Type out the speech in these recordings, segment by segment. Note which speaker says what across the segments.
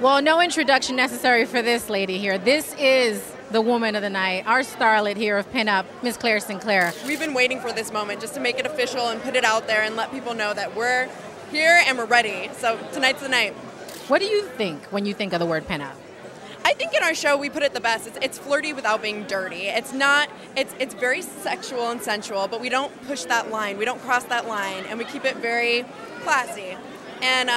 Speaker 1: Well, no introduction necessary for this lady here. This is the woman of the night, our starlet here of pinup, Miss Claire Sinclair.
Speaker 2: We've been waiting for this moment just to make it official and put it out there and let people know that we're here and we're ready. So tonight's the night.
Speaker 1: What do you think when you think of the word pinup?
Speaker 2: I think in our show we put it the best. It's flirty without being dirty. It's not. It's very sexual and sensual, but we don't push that line. We don't cross that line, and we keep it very classy. And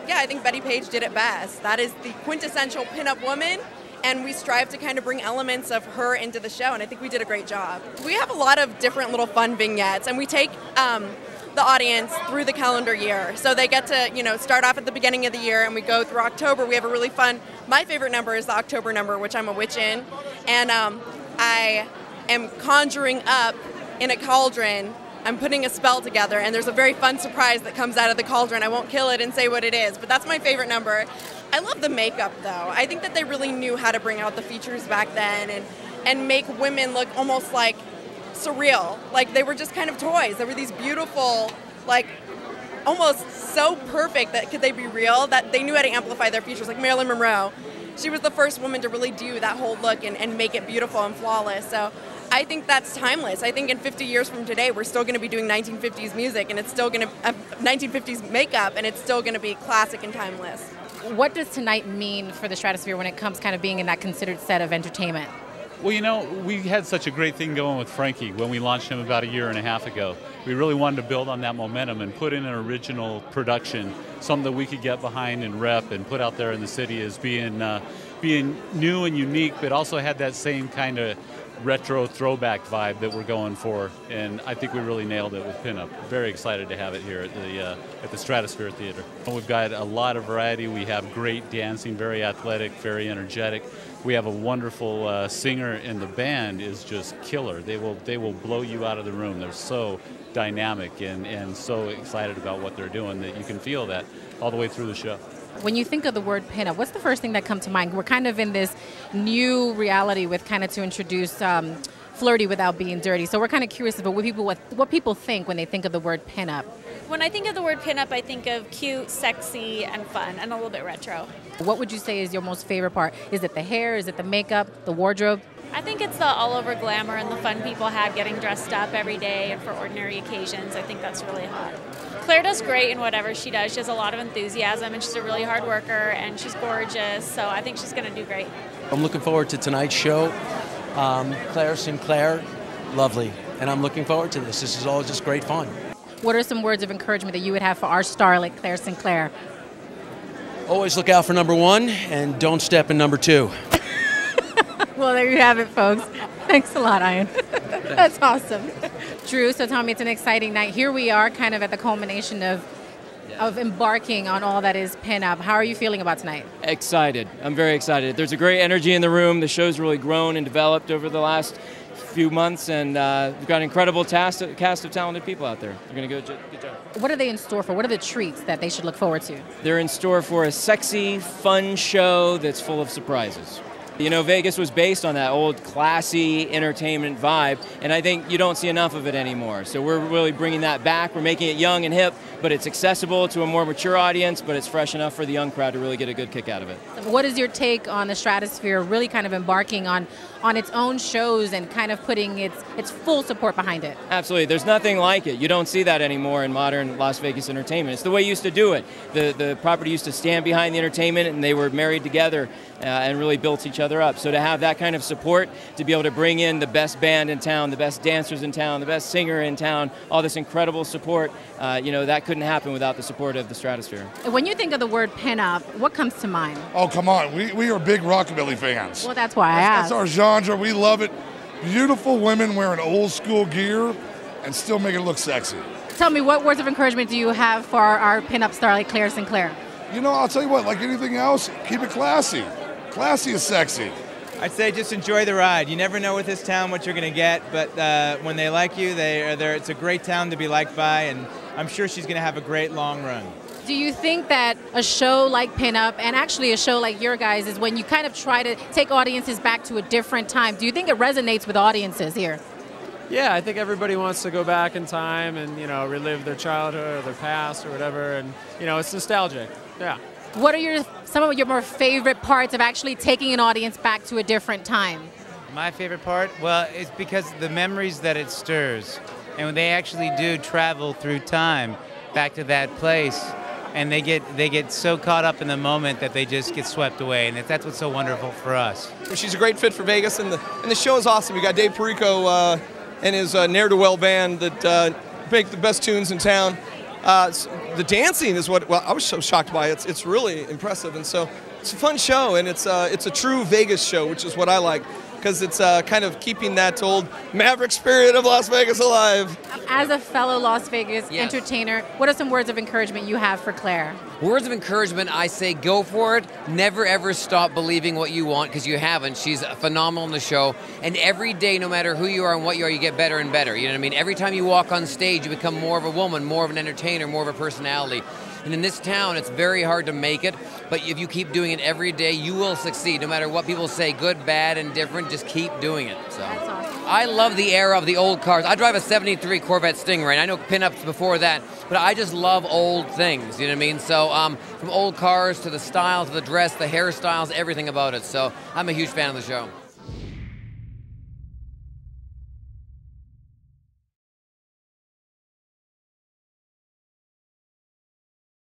Speaker 2: yeah, I think Bettie Page did it best. That is the quintessential pinup woman, and we strive to kind of bring elements of her into the show, and I think we did a great job. We have a lot of different little fun vignettes, and we take the audience through the calendar year. So they get to, start off at the beginning of the year and we go through October. We have a really fun, my favorite number is the October number, which I'm a witch in. And I am conjuring up in a cauldron. I'm putting a spell together and there's a very fun surprise that comes out of the cauldron. I won't kill it and say what it is, but that's my favorite number. I love the makeup though. I think that they really knew how to bring out the features back then and make women look almost like surreal, like they were just kind of toys. They were these beautiful, like almost so perfect that could they be real, that they knew how to amplify their features. Like Marilyn Monroe, she was the first woman to really do that whole look and make it beautiful and flawless. So I think that's timeless. I think in 50 years from today, we're still going to be doing 1950s music, and it's still going to 1950s makeup, and it's still going to be classic and timeless.
Speaker 1: What does tonight mean for the Stratosphere when it comes kind of being in that considered set of entertainment?
Speaker 3: Well, we had such a great thing going with Frankie when we launched him about a year and a half ago. We really wanted to build on that momentum and put in an original production, something that we could get behind and rep and put out there in the city as being new and unique, but also had that same kind of retro throwback vibe that we're going for, and I think we really nailed it with pinup. Very excited to have it here at the Stratosphere Theater. We've got a lot of variety. We have great dancing, very athletic, very energetic. We have a wonderful singer, and the band is just killer. They will blow you out of the room. They're so dynamic and so excited about what they're doing that you can feel that all the way through the show.
Speaker 1: When you think of the word pinup, what's the first thing that comes to mind? We're kind of in this new reality with kind of to introduce flirty without being dirty. So we're kind of curious about what people think when they think of the word pinup.
Speaker 4: When I think of the word pinup, I think of cute, sexy, and fun, and a little bit retro.
Speaker 1: What would you say is your most favorite part? Is it the hair? Is it the makeup? The wardrobe?
Speaker 4: I think it's the all-over glamour and the fun people have getting dressed up every day and for ordinary occasions. I think that's really hot. Claire does great in whatever she does. She has a lot of enthusiasm, and she's a really hard worker, and she's gorgeous, so I think she's going to do great.
Speaker 5: I'm looking forward to tonight's show. Claire Sinclair, lovely, and I'm looking forward to this. This is all just great fun.
Speaker 1: What are some words of encouragement that you would have for our starlet, Claire Sinclair?
Speaker 5: Always look out for number one, and don't step in number two.
Speaker 1: Well, there you have it, folks. Thanks a lot, Ian. That's awesome. Drew, so tell me, it's an exciting night. Here we are kind of at the culmination of embarking on all that is pinup. How are you feeling about tonight?
Speaker 6: Excited. I'm very excited. There's a great energy in the room. The show's really grown and developed over the last few months, and we've got an incredible cast of talented people out there. They're going to do a good job.
Speaker 1: What are they in store for? What are the treats that they should look forward to?
Speaker 6: They're in store for a sexy, fun show that's full of surprises. You know, Vegas was based on that old classy entertainment vibe, and I think you don't see enough of it anymore. So we're really bringing that back. We're making it young and hip, but it's accessible to a more mature audience, but it's fresh enough for the young crowd to really get a good kick out of it.
Speaker 1: What is your take on the Stratosphere really kind of embarking on its own shows and kind of putting its full support behind it?
Speaker 6: Absolutely. There's nothing like it. You don't see that anymore in modern Las Vegas entertainment. It's the way you used to do it. The property used to stand behind the entertainment, and they were married together and really built each other up. So to have that kind of support, to be able to bring in the best band in town, the best dancers in town, the best singer in town, all this incredible support, that couldn't happen without the support of the Stratosphere.
Speaker 1: When you think of the word pinup, what comes to mind?
Speaker 7: Oh, come on. We are big rockabilly fans.
Speaker 1: Well, that's why I asked.
Speaker 7: That's our genre. We love it. Beautiful women wearing old school gear and still making it look sexy.
Speaker 1: Tell me, what words of encouragement do you have for our pinup starlet, Claire Sinclair?
Speaker 7: You know, I'll tell you what, like anything else, keep it classy. Classy is sexy.
Speaker 8: I'd say just enjoy the ride. You never know with this town what you're going to get, but when they like you, it's a great town to be liked by, and I'm sure she's going to have a great long run.
Speaker 1: Do you think that a show like Pinup, and actually a show like your guys, is when you kind of try to take audiences back to a different time? Do you think it resonates with audiences here?
Speaker 9: Yeah, I think everybody wants to go back in time and, relive their childhood or their past or whatever, and, it's nostalgic. Yeah.
Speaker 1: What are some of your more favorite parts of actually taking an audience back to a different time?
Speaker 10: My favorite part? Well, it's because the memories that it stirs. And when they actually do travel through time back to that place, and they get so caught up in the moment that they just get swept away, and that's what's so wonderful for us.
Speaker 11: She's a great fit for Vegas, and the show is awesome. We got Dave Perico and his ne'er-do-well band that make the best tunes in town. The dancing is what I was so shocked by. It's really impressive, and so it's a fun show, and it's a true Vegas show, which is what I like, because it's kind of keeping that old Maverick spirit of Las Vegas alive.
Speaker 1: As a fellow Las Vegas entertainer, what are some words of encouragement you have for Claire?
Speaker 12: Words of encouragement, I say go for it. Never ever stop believing what you want, because you haven't. She's phenomenal in the show. And every day, no matter who you are and what you are, you get better and better. You know what I mean? Every time you walk on stage, you become more of a woman, more of an entertainer, more of a personality. And in this town, it's very hard to make it, but if you keep doing it every day, you will succeed. No matter what people say, good, bad, and different, just keep doing it. So
Speaker 1: that's awesome.
Speaker 12: I love the era of the old cars. I drive a 73 Corvette Stingray, and I know pinups before that, but I just love old things, you know what I mean? So from old cars to the style, to the dress, the hairstyles, everything about it. So I'm a huge fan of the show.